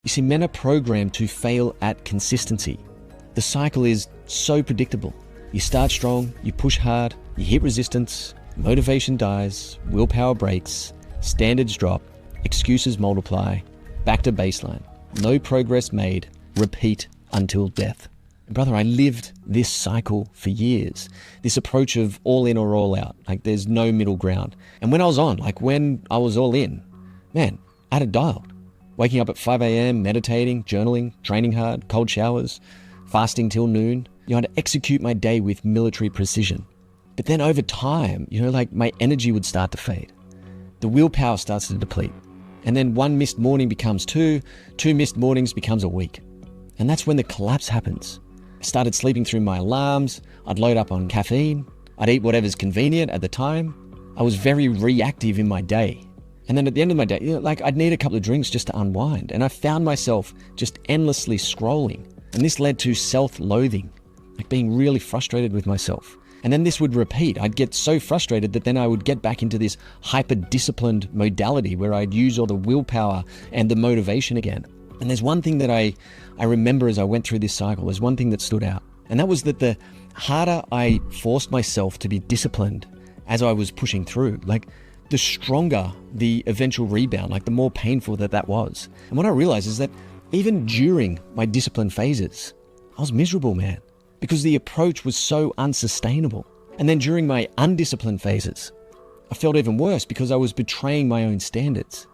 You see, men are programmed to fail at consistency. The cycle is so predictable. You start strong, you push hard, you hit resistance, motivation dies, willpower breaks, standards drop, excuses multiply, back to baseline. No progress made, repeat until death. Brother, I lived this cycle for years. This approach of all in or all out. Like there's no middle ground. And when I was when I was all in, man, I had it dialed. Waking up at 5 a.m., meditating, journaling, training hard, cold showers, fasting till noon. I had to execute my day with military precision. But then over time, my energy would start to fade. The willpower starts to deplete. And then one missed morning becomes two missed mornings becomes a week. And that's when the collapse happens. I started sleeping through my alarms. I'd load up on caffeine. I'd eat whatever's convenient at the time. I was very reactive in my day. And then at the end of my day, I'd need a couple of drinks just to unwind. And I found myself just endlessly scrolling. And this led to self-loathing, being really frustrated with myself. And then this would repeat. I'd get so frustrated that then I would get back into this hyper-disciplined modality where I'd use all the willpower and the motivation again. And there's one thing that I remember as I went through this cycle. There's one thing that stood out. And that was that the harder I forced myself to be disciplined as I was pushing through, the stronger the eventual rebound, the more painful that was. And what I realized is that even during my discipline phases, I was miserable, man, because the approach was so unsustainable. And then during my undisciplined phases, I felt even worse because I was betraying my own standards.